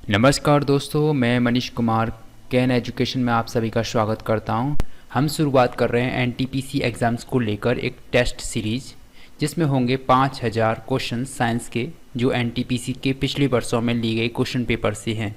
नमस्कार दोस्तों, मैं मनीष कुमार कैन एजुकेशन में आप सभी का स्वागत करता हूं। हम शुरुआत कर रहे हैं एनटीपीसी एग्ज़ाम्स को लेकर एक टेस्ट सीरीज जिसमें होंगे 5000 क्वेश्चन साइंस के जो एनटीपीसी के पिछले वर्षों में ली गई क्वेश्चन पेपर से हैं।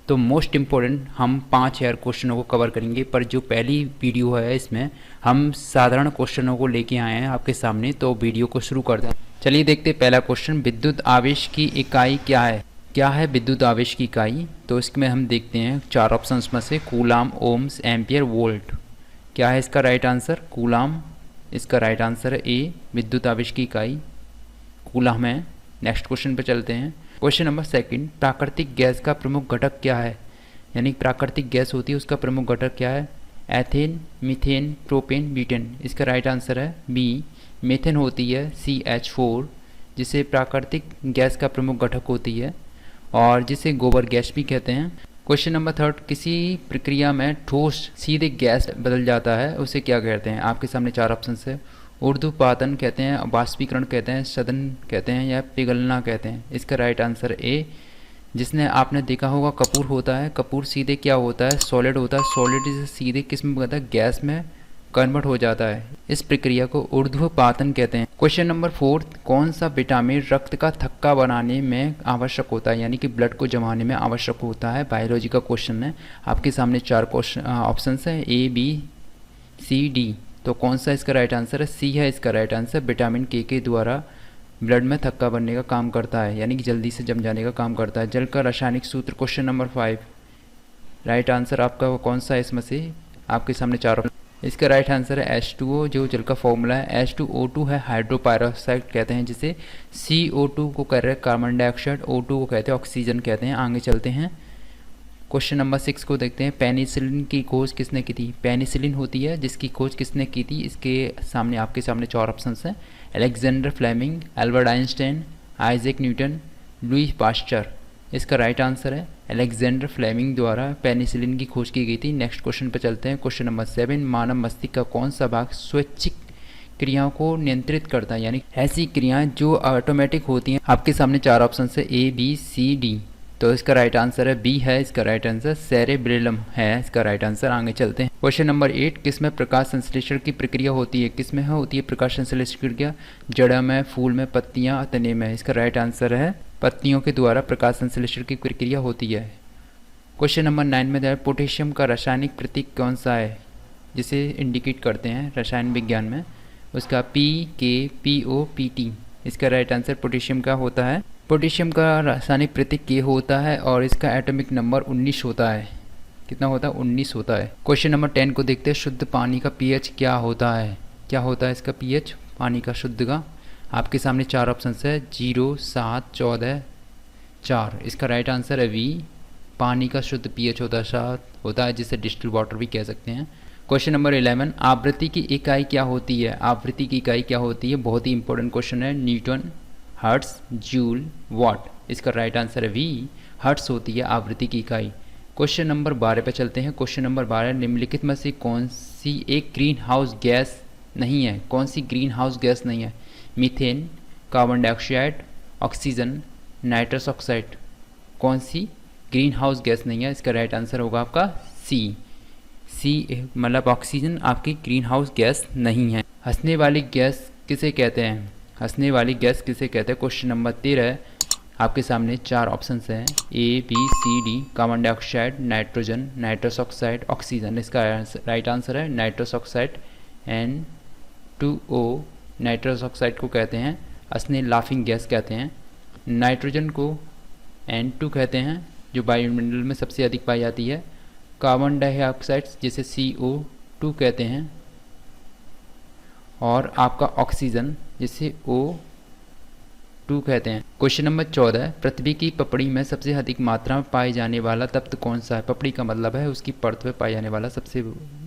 तो मोस्ट इम्पोर्टेंट हम 5000 क्वेश्चनों को कवर करेंगे, पर जो पहली वीडियो है इसमें हम साधारण क्वेश्चनों को लेके आए हैं आपके सामने। तो वीडियो को शुरू करते हैं। चलिए देखते हैं पहला क्वेश्चन, विद्युत आवेश की इकाई क्या है। क्या है विद्युत आवेश की इकाई? तो इसमें हम देखते हैं 4 ऑप्शंस में से कूलाम, ओम्स, एम्पियर, वोल्ट। क्या है इसका राइट आंसर? कूलाम इसका राइट आंसर है। ए विद्युत आवेश की इकाई कूलाम है। नेक्स्ट क्वेश्चन पे चलते हैं। क्वेश्चन नंबर सेकंड, प्राकृतिक गैस का प्रमुख घटक क्या है। यानी प्राकृतिक गैस होती है उसका प्रमुख घटक क्या है? Ethane, methane, propane, butane. इसका राइट आंसर है बी मीथेन होती है, CH4, जिसे प्राकृतिक गैस का प्रमुख घटक होती है और जिसे गोबर गैस भी कहते हैं। क्वेश्चन नंबर थर्ड, किसी प्रक्रिया में ठोस सीधे गैस बदल जाता है उसे क्या कहते हैं। आपके सामने 4 ऑप्शन है। ऊर्ध्वपातन कहते हैं, वाष्पीकरण कहते हैं, सदन कहते हैं या पिघलना कहते हैं। इसका राइट आंसर ए, जिसने आपने देखा होगा कपूर होता है। कपूर सीधे क्या होता है? सॉलिड होता है। सॉलिड से सीधे किस में बदलता है? गैस में कन्वर्ट हो जाता है। इस प्रक्रिया को ऊर्ध्वपातन कहते हैं। क्वेश्चन नंबर 4, कौन सा विटामिन रक्त का थक्का बनाने में आवश्यक होता है, यानी कि ब्लड को जमाने में आवश्यक होता है। बायोलॉजी का क्वेश्चन है। आपके सामने 4 क्वेश्चन ऑप्शन है, A, B, C, D। तो कौन सा इसका राइट आंसर है? सी है इसका राइट आंसर। विटामिन के द्वारा ब्लड में थक्का बनने का काम करता है, यानी कि जल्दी से जम जाने का काम करता है। जल का रासायनिक सूत्र क्वेश्चन नंबर 5, राइट आंसर आपका कौन सा है इसमें से? आपके सामने 4। इसका राइट आंसर है H2O, जो जल का फॉर्मूला है। H2O2 है हाइड्रोपायरोक्साइड कहते हैं जिसे। CO2 को कह रहे हैं कार्बन डाइऑक्साइड, O2 को कहते हैं ऑक्सीजन कहते हैं। आगे चलते हैं। क्वेश्चन नंबर 6 को देखते हैं। पेनिसिलिन की खोज किसने की थी? पेनिसिलिन होती है जिसकी खोज किसने की थी? इसके सामने आपके सामने 4 ऑप्शन हैं। Alexander Fleming, Albert Einstein, Isaac Newton, Louis Pasteur. इसका राइट आंसर है अलेक्जेंडर फ्लेमिंग द्वारा पेनिसिलिन की खोज की गई थी। नेक्स्ट क्वेश्चन पर चलते हैं। क्वेश्चन नंबर 7, मानव मस्तिष्क का कौन सा भाग स्वैच्छिक क्रियाओं को नियंत्रित करता है, यानी ऐसी क्रियाएं जो ऑटोमेटिक होती हैं। आपके सामने 4 ऑप्शन है, A, B, C, D। तो इसका राइट आंसर है बी है इसका राइट आंसर। सेरेब्रेलम है इसका राइट आंसर। आगे चलते हैं। क्वेश्चन नंबर 8, किस में प्रकाश संश्लेषण की प्रक्रिया होती है? किस में होती है प्रकाश संश्लेषण की प्रक्रिया? जड़ में, फूल में, पत्तियां, तने में। इसका राइट आंसर है पत्तियों के द्वारा प्रकाश संश्लेषण की प्रक्रिया होती है। क्वेश्चन नंबर 9 में है, पोटेशियम का रासायनिक प्रतीक कौन सा है जिसे इंडिकेट करते हैं रसायन विज्ञान में? उसका PKPOPT। इसका राइट आंसर पोटेशियम का होता है। पोटेशियम का रासायनिक प्रतीक K होता है और इसका एटॉमिक नंबर 19 होता है। कितना होता है? 19 होता है। क्वेश्चन नंबर 10 को देखते हैं। शुद्ध पानी का pH क्या होता है? क्या होता है इसका pH पानी का शुद्ध का? आपके सामने 4 ऑप्शन है, 0, 7, 14, 4। इसका राइट आंसर है V, पानी का शुद्ध pH होता है 7 होता है, जिसे डिस्टिल वाटर भी कह सकते हैं। क्वेश्चन नंबर 11, आवृत्ति की इकाई क्या होती है? आवृत्ति की इकाई क्या होती है? बहुत ही इंपॉर्टेंट क्वेश्चन है। Newton, hertz, joule, what. इसका राइट आंसर है वी, हर्ट्ज होती है आवृत्ति की इकाई। क्वेश्चन नंबर 12 पे चलते हैं। क्वेश्चन नंबर 12, निम्नलिखित में से कौन सी एक ग्रीन हाउस गैस नहीं है? कौन सी ग्रीन हाउस गैस नहीं है? Methane, carbon dioxide, oxygen, nitrous oxide. कौन सी ग्रीन हाउस गैस नहीं है? इसका राइट आंसर होगा आपका सी मतलब ऑक्सीजन आपकी ग्रीन हाउस गैस नहीं है। हंसने वाली गैस किसे कहते हैं? हंसने वाली गैस किसे कहते हैं? क्वेश्चन नंबर 13, आपके सामने 4 ऑप्शन हैं, A, B, C, D। Carbon dioxide, nitrogen, nitrous oxide, oxygen. इसका राइट आंसर है nitrous oxide, N2O। Nitrous oxide को कहते हैं हंसने लाफिंग गैस कहते हैं। नाइट्रोजन को N2 कहते हैं जो वायुमंडल में सबसे अधिक पाई जाती है। कार्बन डाइऑक्साइड जिसे CO2 कहते हैं, और आपका ऑक्सीजन जिसे O2 कहते हैं। क्वेश्चन नंबर 14, पृथ्वी की पपड़ी में सबसे अधिक मात्रा में पाए जाने वाला तत्व कौन सा है? पपड़ी का मतलब है उसकी परत में पाए जाने वाला सबसे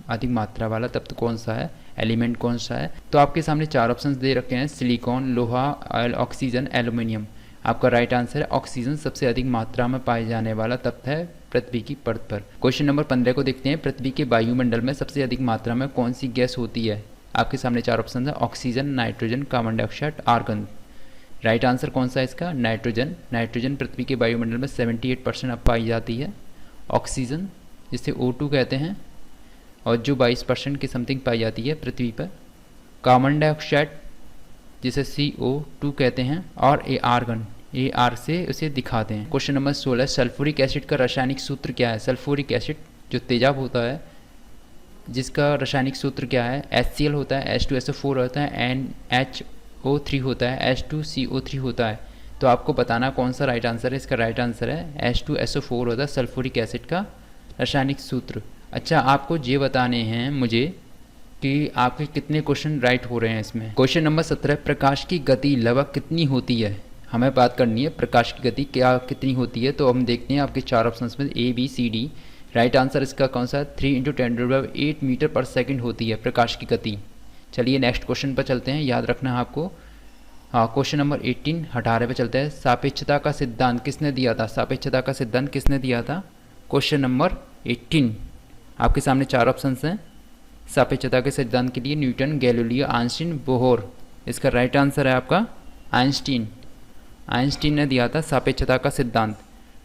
अधिक मात्रा वाला तत्व कौन सा है, एलिमेंट कौन सा है? तो आपके सामने 4 ऑप्शंस दे रखे हैं, सिलिकॉन, लोहा, ऑक्सीजन, एल्यूमिनियम। आपका राइट आंसर है ऑक्सीजन सबसे अधिक मात्रा में पाए जाने वाला तत्व है पृथ्वी की परत पर। क्वेश्चन नंबर 15 को देखते हैं, पृथ्वी के वायुमंडल में सबसे अधिक मात्रा में कौन सी गैस होती है? आपके सामने 4 ऑप्शन है, oxygen, nitrogen, carbon dioxide, argon. Right answer कौन सा है इसका? नाइट्रोजन। नाइट्रोजन पृथ्वी के वायुमंडल में 78% अब पाई जाती है। ऑक्सीजन जिसे O2 कहते हैं, और जो 22% की समथिंग पाई जाती है पृथ्वी पर। कार्बन डाइऑक्साइड जिसे CO2 कहते हैं, और आर्गन AR से उसे दिखाते हैं। क्वेश्चन नंबर 16, सल्फ्यूरिक एसिड का रासायनिक सूत्र क्या है? सल्फ्यूरिक एसिड जो तेजाब होता है, जिसका रासायनिक सूत्र क्या है? HCl होता है, H2SO4 होता है, NHO3 होता है, H2CO3 होता है। तो आपको बताना कौन सा राइट आंसर है। इसका राइट आंसर है H2SO4 होता है सल्फ्यूरिक एसिड का रासायनिक सूत्र। अच्छा, आपको ये बताने हैं मुझे कि आपके कितने क्वेश्चन राइट हो रहे हैं इसमें। क्वेश्चन नंबर 17, प्रकाश की गति लगभग कितनी होती है? हमें बात करनी है प्रकाश की गति क्या कितनी होती है। तो हम देखते हैं आपके 4 ऑप्शंस में ABCD। राइट आंसर इसका कौन सा? 3 × 10⁸ मीटर पर सेकंड होती है प्रकाश की गति। चलिए नेक्स्ट क्वेश्चन पर चलते हैं, याद रखना है आपको। हाँ, क्वेश्चन नंबर 18 पे चलते हैं। सापेक्षता का सिद्धांत किसने दिया था? सापेक्षता का सिद्धांत किसने दिया था? क्वेश्चन नंबर 18 आपके सामने 4 ऑप्शंस हैं। सापेक्षता के सिद्धांत के लिए न्यूटन, गैलीलियो, आइंस्टीन, बोहर। इसका राइट आंसर है आपका आइंस्टीन। आइंस्टीन ने दिया था सापेक्षता का सिद्धांत।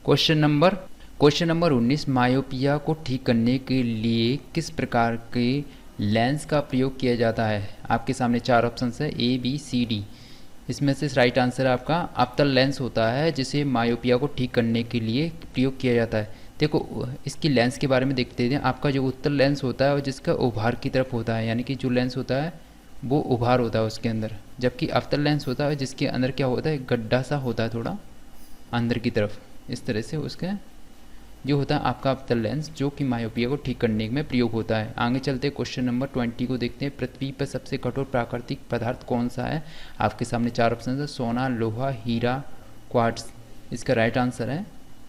क्वेश्चन नंबर 19, मायोपिया को ठीक करने के लिए किस प्रकार के लेंस का प्रयोग किया जाता है? आपके सामने 4 ऑप्शंस है ABCD। इसमें से राइट आंसर आपका अवतल लेंस होता है, जिसे मायोपिया को ठीक करने के लिए प्रयोग किया जाता है। देखो, इसकी लेंस के बारे में देखते हैं। आपका जो उत्तल लेंस होता है और जिसका उभार की तरफ होता है, यानी कि जो लेंस होता है वो उभार होता है उसके अंदर, जबकि अवतल लेंस होता है जिसके अंदर क्या होता है, गड्ढा सा होता है थोड़ा अंदर की तरफ। इस तरह से उसका जो होता है आपका अवतल लेंस, जो कि मायोपिया को ठीक करने में प्रयोग होता है। आगे चलते क्वेश्चन नंबर 20 को देखते हैं। पृथ्वी पर सबसे कठोर प्राकृतिक पदार्थ कौन सा है? आपके सामने 4 ऑप्शन है, सोना, लोहा, हीरा, क्वार्ट्ज। इसका राइट आंसर है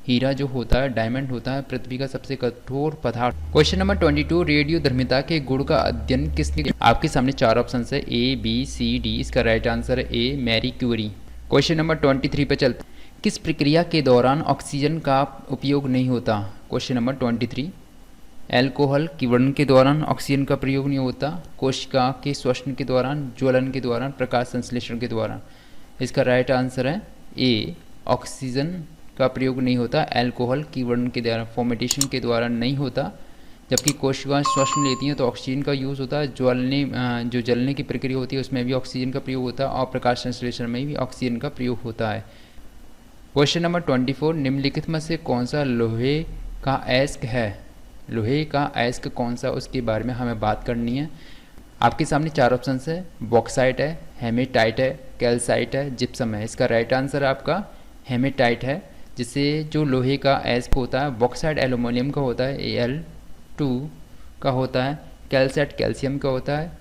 हीरा। जो होता है डायमंड होता है पृथ्वी का सबसे कठोर पदार्थ। क्वेश्चन नंबर 22, रेडियोधर्मिता के गुण का अध्ययन किसने किया? आपके सामने 4 ऑप्शन है ABCD। इसका राइट आंसर है A, Marie Curie. Question number 23 पे चलते। किस प्रक्रिया के दौरान ऑक्सीजन का उपयोग नहीं होता? क्वेश्चन नंबर 23, एल्कोहल किण्वन के दौरान ऑक्सीजन का प्रयोग नहीं होता, कोशिका के श्वसन के दौरान, ज्वलन के दौरान, प्रकाश संश्लेषण के दौरान। इसका राइट आंसर है A, ऑक्सीजन का प्रयोग नहीं होता, एल्कोहल किण्वन के द्वारा, फॉर्मेटेशन के द्वारा नहीं होता। जबकि कोशिकाएं श्वसन लेती हैं तो ऑक्सीजन का यूज़ होता है। जो जलने की प्रक्रिया होती है उसमें भी ऑक्सीजन का प्रयोग होता है, और प्रकाश संश्लेषण में भी ऑक्सीजन का प्रयोग होता है। क्वेश्चन नंबर 24, निम्नलिखित में से कौन सा लोहे का अयस्क है? लोहे का अयस्क कौन सा, उसके बारे में हमें बात करनी है। आपके सामने 4 ऑप्शन है, बॉक्साइट है, हेमेटाइट है, कैल्साइट है, जिप्सम है। इसका राइट आंसर आपका हेमेटाइट है, जिससे जो लोहे का अयस्क होता है, बॉक्साइट एल्यूमिनियम का होता है, Al2 का होता है, कैल्साइट कैल्शियम का होता है।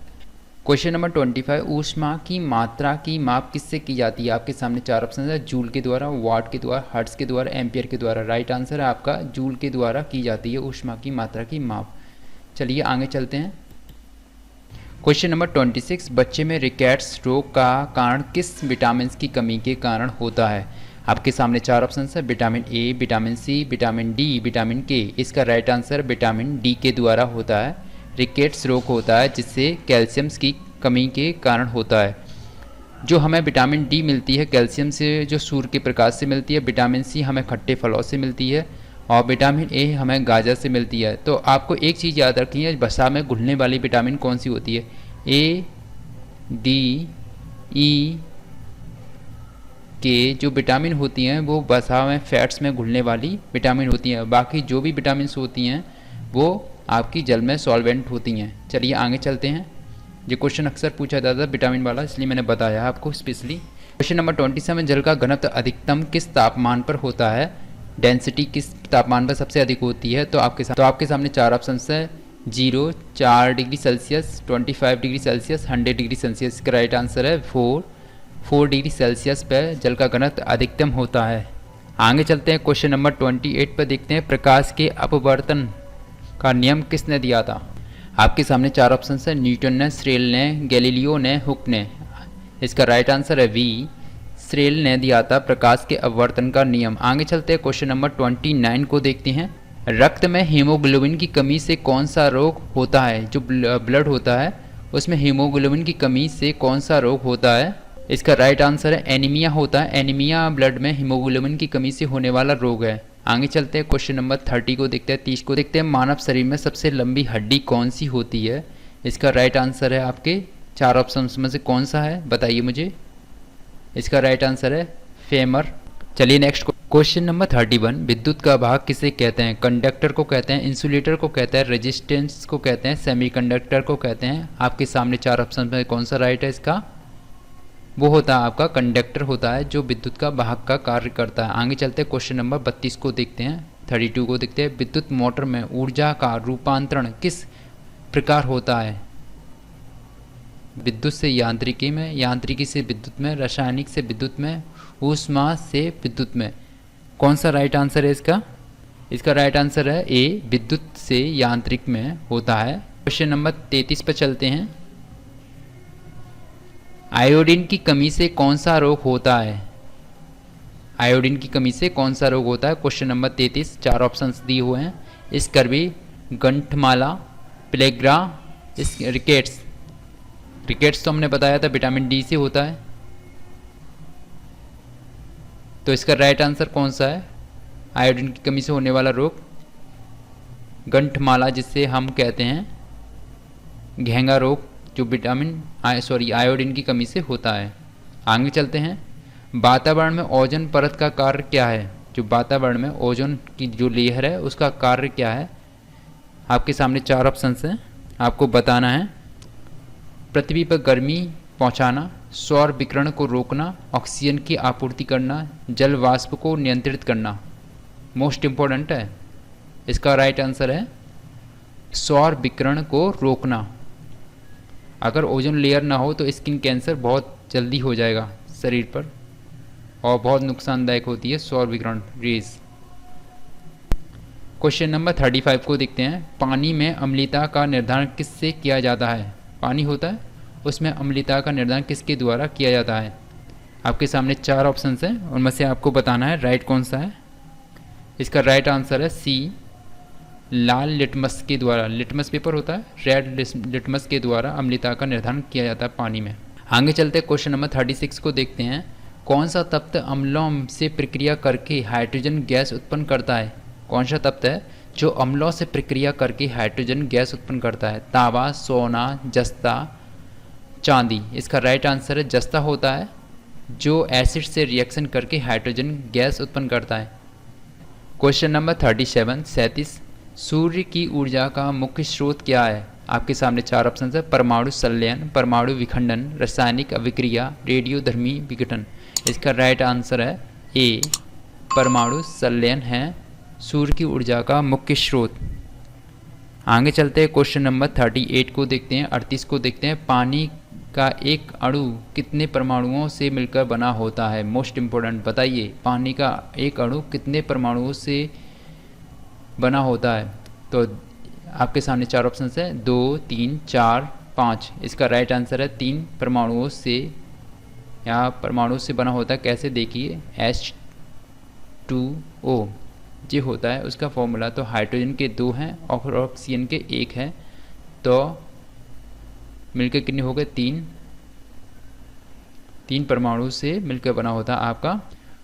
क्वेश्चन नंबर 25, ऊष्मा की मात्रा की माप किससे की जाती है? आपके सामने 4 ऑप्शन है, जूल के द्वारा, वाट के द्वारा, हर्ट्ज के द्वारा, एम्पियर के द्वारा। राइट आंसर है आपका जूल के द्वारा की जाती है ऊष्मा की मात्रा की माप। चलिए आगे चलते हैं। क्वेश्चन नंबर 26, बच्चे में रिकेट्स रोग का कारण किस विटामिन की कमी के कारण होता है? आपके सामने 4 ऑप्शन है, vitamin A, vitamin C, vitamin D, vitamin K। इसका राइट आंसर विटामिन D के द्वारा होता है। रिकेट्स रोग होता है जिससे कैल्शियम की कमी के कारण होता है। जो हमें विटामिन D मिलती है कैल्शियम से, जो सूर्य के प्रकाश से मिलती है। विटामिन C हमें खट्टे फलों से मिलती है, और विटामिन A हमें गाजर से मिलती है। तो आपको एक चीज़ याद रखनी है, वसा में घुलने वाली विटामिन कौन सी होती है? A, D, E, के जो विटामिन होती हैं वो वसा में फैट्स में घुलने वाली विटामिन होती हैं। बाकी जो भी विटामिन होती हैं वो आपकी जल में सॉल्वेंट होती हैं। चलिए आगे चलते हैं। ये क्वेश्चन अक्सर पूछा जाता है विटामिन वाला, इसलिए मैंने बताया आपको स्पेशली। क्वेश्चन नंबर 27, जल का घनत्व अधिकतम किस तापमान पर होता है? डेंसिटी किस तापमान पर सबसे अधिक होती है? तो आपके सामने 4 ऑप्शन है, 0, 4 degree Celsius, 25 degree Celsius, 100 degree Celsius. इसका राइट आंसर है 4 डिग्री सेल्सियस पर जल का घनत्व अधिकतम होता है। आगे चलते हैं। क्वेश्चन नंबर 28 पर देखते हैं, प्रकाश के अपवर्तन का नियम किसने दिया था? आपके सामने 4 ऑप्शन है, न्यूटन ने, श्रेल ने, गैलीलियो ने, हुक ने। इसका राइट आंसर है V, श्रेल ने दिया था प्रकाश के अपवर्तन का नियम। आगे चलते हैं। क्वेश्चन नंबर 29 को देखते हैं। रक्त में हीमोग्लोबिन की कमी से कौन सा रोग होता है? जो ब्लड होता है उसमें हीमोग्लोबिन की कमी से कौन सा रोग होता है? इसका राइट आंसर है एनीमिया होता है। एनीमिया ब्लड में हीमोग्लोबिन की कमी से होने वाला रोग है। आगे चलते हैं, क्वेश्चन नंबर 30 को देखते हैं, 30 को देखते हैं। मानव शरीर में सबसे लंबी हड्डी कौन सी होती है? इसका राइट आंसर है आपके 4 ऑप्शन में से कौन सा है, बताइए मुझे। इसका राइट आंसर है फेमर। चलिए नेक्स्ट क्वेश्चन नंबर 31। विद्युत का भाग किसे कहते हैं? कंडक्टर को कहते हैं, इंसुलेटर को कहते हैं, रेजिस्टेंस को कहते हैं, सेमीकंडक्टर को कहते हैं। आपके सामने 4 ऑप्शन में कौन सा राइट है इसका? वो होता है आपका कंडक्टर होता है, जो विद्युत का वाहक का कार्य करता है। आगे चलते हैं, क्वेश्चन नंबर 32 को देखते हैं, 32 को देखते हैं। विद्युत मोटर में ऊर्जा का रूपांतरण किस प्रकार होता है? विद्युत से यांत्रिकी में, यांत्रिकी से विद्युत में, रासायनिक से विद्युत में, ऊष्मा से विद्युत में। कौन सा राइट आंसर है इसका? इसका राइट आंसर है ए, विद्युत से यांत्रिक में होता है। क्वेश्चन नंबर 33 पर चलते हैं। आयोडीन की कमी से कौन सा रोग होता है? आयोडीन की कमी से कौन सा रोग होता है? क्वेश्चन नंबर 33, 4 ऑप्शंस दिए हुए हैं। स्कर्वी, गंठमाला, प्लेग्रा, रिकेट्स। रिकेट्स तो हमने बताया था विटामिन डी से होता है, तो इसका राइट आंसर कौन सा है? आयोडीन की कमी से होने वाला रोग गंठमाला, जिससे हम कहते हैं घेंगा रोग, जो आयोडीन की कमी से होता है। आगे चलते हैं। वातावरण में ओजोन परत का कार्य क्या है? जो वातावरण में ओजोन की जो लेयर है उसका कार्य क्या है? आपके सामने 4 ऑप्शन हैं, आपको बताना है। पृथ्वी पर गर्मी पहुंचाना, सौर विकिरण को रोकना, ऑक्सीजन की आपूर्ति करना, जल वाष्प को नियंत्रित करना। मोस्ट इम्पोर्टेंट है, इसका राइट आंसर है सौर विकिरण को रोकना। अगर ओजोन लेयर ना हो तो स्किन कैंसर बहुत जल्दी हो जाएगा शरीर पर, और बहुत नुकसानदायक होती है सौर विकिरण रेज। क्वेश्चन नंबर 35 को देखते हैं। पानी में अम्लता का निर्धारण किससे किया जाता है? पानी होता है, उसमें अम्लता का निर्धारण किसके द्वारा किया जाता है? आपके सामने 4 ऑप्शन हैं, उनमें से आपको बताना है राइट कौन सा है। इसका राइट आंसर है सी, लाल लिटमस के द्वारा। लिटमस पेपर होता है, रेड लिटमस के द्वारा अम्लता का निर्धारण किया जाता है पानी में। आगे चलते हैं, क्वेश्चन नंबर 36 को देखते हैं। कौन सा तत्व अम्लों से प्रक्रिया करके हाइड्रोजन गैस उत्पन्न करता है? कौन सा तत्व है जो अम्लों से प्रक्रिया करके हाइड्रोजन गैस उत्पन्न करता है? तांबा, सोना, जस्ता, चांदी। इसका राइट आंसर है जस्ता होता है, जो एसिड से रिएक्शन करके हाइड्रोजन गैस उत्पन्न करता है। क्वेश्चन नंबर 37 सूर्य की ऊर्जा का मुख्य स्रोत क्या है? आपके सामने 4 ऑप्शन है। परमाणु संलयन, परमाणु विखंडन, रासायनिक अभिक्रिया, रेडियोधर्मी विघटन। इसका राइट आंसर है ए, परमाणु संलयन है सूर्य की ऊर्जा का मुख्य स्रोत। आगे चलते हैं, क्वेश्चन नंबर 38 को देखते हैं, 38 को देखते हैं। पानी का एक अणु कितने परमाणुओं से मिलकर बना होता है? मोस्ट इम्पोर्टेंट, बताइए पानी का एक अणु कितने परमाणुओं से बना होता है? तो आपके सामने 4 ऑप्शन है, 2, 3, 4, 5। इसका राइट आंसर है 3 परमाणुओं से, यहाँ परमाणु से बना होता है। कैसे, देखिए H2O जो होता है उसका फॉर्मूला, तो हाइड्रोजन के 2 हैं और ऑक्सीजन के 1 है, तो मिलकर कितने हो गए? 3 परमाणु से मिलकर बना होता है आपका।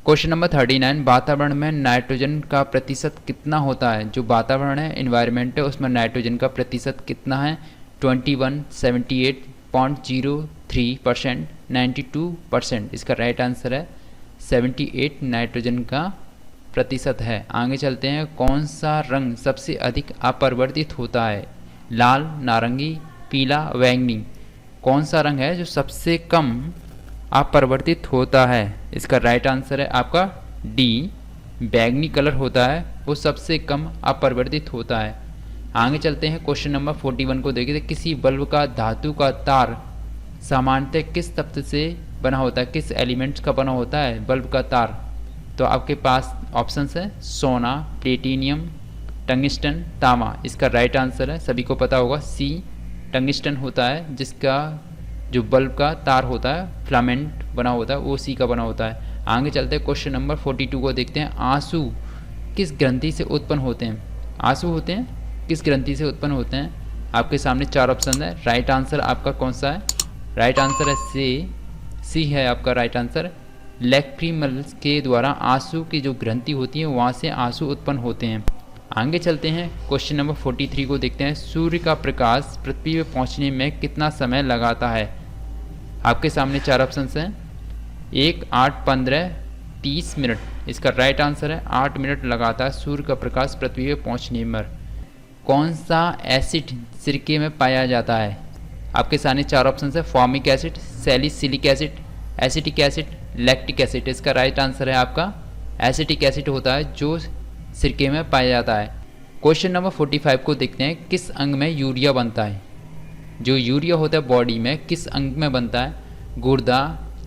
क्वेश्चन नंबर 39 वातावरण में नाइट्रोजन का प्रतिशत कितना होता है? जो वातावरण है, एनवायरनमेंट है, उसमें नाइट्रोजन का प्रतिशत कितना है? 21, 78.03%, 92%। इसका राइट आंसर है 78 नाइट्रोजन का प्रतिशत है। आगे चलते हैं। कौन सा रंग सबसे अधिक अपरिवर्तित होता है? लाल, नारंगी, पीला, बैंगनी। कौन सा रंग है जो सबसे कम अपरिवर्तित होता है? इसका राइट आंसर है आपका डी, बैंगनी कलर होता है, वो सबसे कम अपरिवर्तित होता है। आगे चलते हैं। क्वेश्चन नंबर 41 को देखिए। किसी बल्ब का धातु का तार सामान्यतः किस तत्व से बना होता है? किस एलिमेंट्स का बना होता है बल्ब का तार? तो आपके पास ऑप्शंस है सोना, प्लेटिनियम, टंगस्टन, तांबा। इसका राइट आंसर है, सभी को पता होगा, सी, टंगस्टन होता है, जिसका जो बल्ब का तार होता है, फिलामेंट बना होता है, वो सी का बना होता है। आगे चलते हैं। क्वेश्चन नंबर 42 को देखते हैं। आंसू किस ग्रंथि से उत्पन्न होते हैं? आंसू होते हैं किस ग्रंथि से उत्पन्न होते हैं? आपके सामने 4 ऑप्शन है। राइट आंसर आपका कौन सा है? राइट आंसर है सी है आपका राइट आंसर। लैक्रिमल्स के द्वारा आंसू की जो ग्रंथि होती है वहाँ से आंसू उत्पन्न होते हैं। आगे चलते हैं, क्वेश्चन नंबर 43 को देखते हैं। सूर्य का प्रकाश पृथ्वी पे पहुँचने में कितना समय लगाता है? आपके सामने 4 ऑप्शंस हैं, 1, 8, 15, 30 मिनट। इसका राइट आंसर है 8 मिनट लगाता है सूर्य का प्रकाश पृथ्वी पे पहुँचने में। कौन सा एसिड सिरके में पाया जाता है? आपके सामने 4 ऑप्शन है, formic acid, salicylic acid, acetic acid, lactic acid. इसका राइट आंसर है आपका एसिटिक एसिड होता है जो सिरके में पाया जाता है। क्वेश्चन नंबर 45 को देखते हैं। किस अंग में यूरिया बनता है? जो यूरिया होता है बॉडी में किस अंग में बनता है? गुर्दा,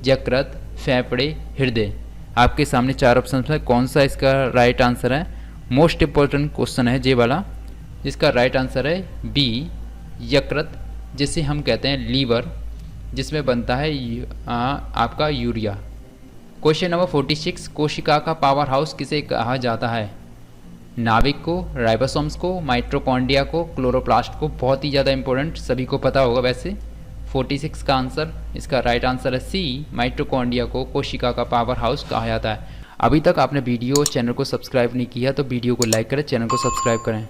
यकृत, फेफड़े, हृदय। आपके सामने 4 ऑप्शन है, कौन सा इसका राइट आंसर है? मोस्ट इंपॉर्टेंट क्वेश्चन है ये वाला। इसका राइट आंसर है बी, यकृत, जिसे हम कहते हैं लीवर, जिसमें बनता है आपका यूरिया। क्वेश्चन नंबर 46, कोशिका का पावर हाउस किसे कहा जाता है? नाभिक को, राइबोसोम्स को, माइटोकॉन्ड्रिया को, क्लोरोप्लास्ट को। बहुत ही ज़्यादा इंपॉर्टेंट, सभी को पता होगा वैसे। 46 का आंसर, इसका राइट आंसर है सी, माइटोकॉन्ड्रिया को कोशिका का पावर हाउस कहा जाता है। अभी तक आपने वीडियो चैनल को सब्सक्राइब नहीं किया तो वीडियो को लाइक करें, चैनल को सब्सक्राइब करें,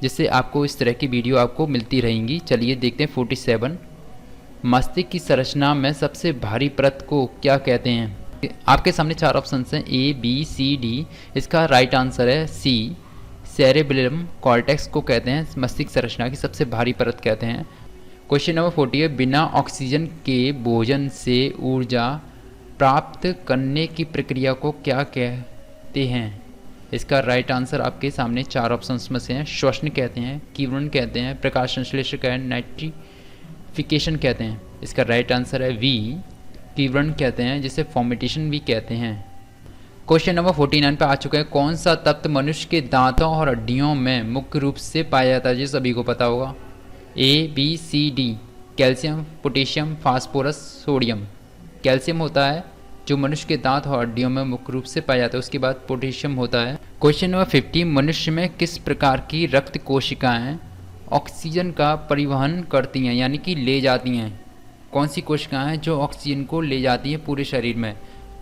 जिससे आपको इस तरह की वीडियो आपको मिलती रहेंगी। चलिए देखते हैं 47, मस्तिष्क की संरचना में सबसे भारी परत को क्या कहते हैं? आपके सामने 4 ऑप्शन हैं, ए, बी, सी, डी। इसका राइट आंसर है सी, सेरेब्रम कॉर्टेक्स को कहते हैं मस्तिष्क संरचना की सबसे भारी परत कहते हैं। क्वेश्चन नंबर 40, बिना ऑक्सीजन के भोजन से ऊर्जा प्राप्त करने की प्रक्रिया को क्या कहते हैं? इसका राइट आंसर आपके सामने 4 ऑप्शंस में से हैं। श्वसन कहते हैं, किरण कहते हैं, प्रकाश संश्लेषण कहते हैं, नाइट्रिफिकेशन कहते हैं। इसका राइट आंसर है वी, किरण कहते हैं, जिसे फॉर्मेटेशन भी कहते हैं। क्वेश्चन नंबर 49 पे आ चुका है। कौन सा तत्व मनुष्य के दांतों और हड्डियों में मुख्य रूप से पाया जाता है? ये सभी को पता होगा। A, B, C, D. Calcium, potassium, phosphorus, sodium. Calcium होता है जो मनुष्य के दांत और हड्डियों में मुख्य रूप से पाया जाता है। उसके बाद पोटेशियम होता है। क्वेश्चन नंबर 50, मनुष्य में किस प्रकार की रक्त कोशिकाएं ऑक्सीजन का परिवहन करती हैं, यानी कि ले जाती हैं? कौन सी कोशिकाएं हैं जो ऑक्सीजन को ले जाती हैं पूरे शरीर में?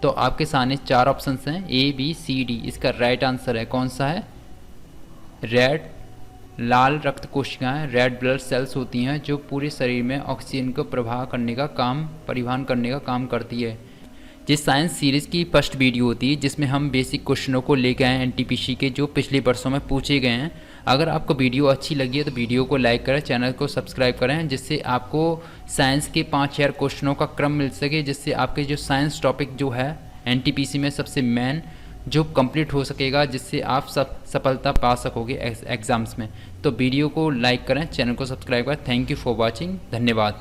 तो आपके सामने 4 ऑप्शन हैं, ए, बी, सी, डी। इसका राइट आंसर है कौन सा है? रेड, लाल रक्त कोशिकाएं, रेड ब्लड सेल्स होती हैं जो पूरे शरीर में ऑक्सीजन को प्रवाह करने का काम, परिवहन करने का काम करती है। जिस साइंस सीरीज़ की फर्स्ट वीडियो होती है जिसमें हम बेसिक क्वेश्चनों को लेकर आए एनटीपीसी के जो पिछले वर्षों में पूछे गए हैं। अगर आपको वीडियो अच्छी लगी है तो वीडियो को लाइक करें, चैनल को सब्सक्राइब करें, जिससे आपको साइंस के 5000 क्वेश्चनों का क्रम मिल सके, जिससे आपके जो साइंस टॉपिक जो है एनटीपीसी में सबसे मेन जो कंप्लीट हो सकेगा, जिससे आप सब सफलता पा सकोगे एग्ज़ाम्स में। तो वीडियो को लाइक करें, चैनल को सब्सक्राइब करें। थैंक यू फॉर वॉचिंग, धन्यवाद।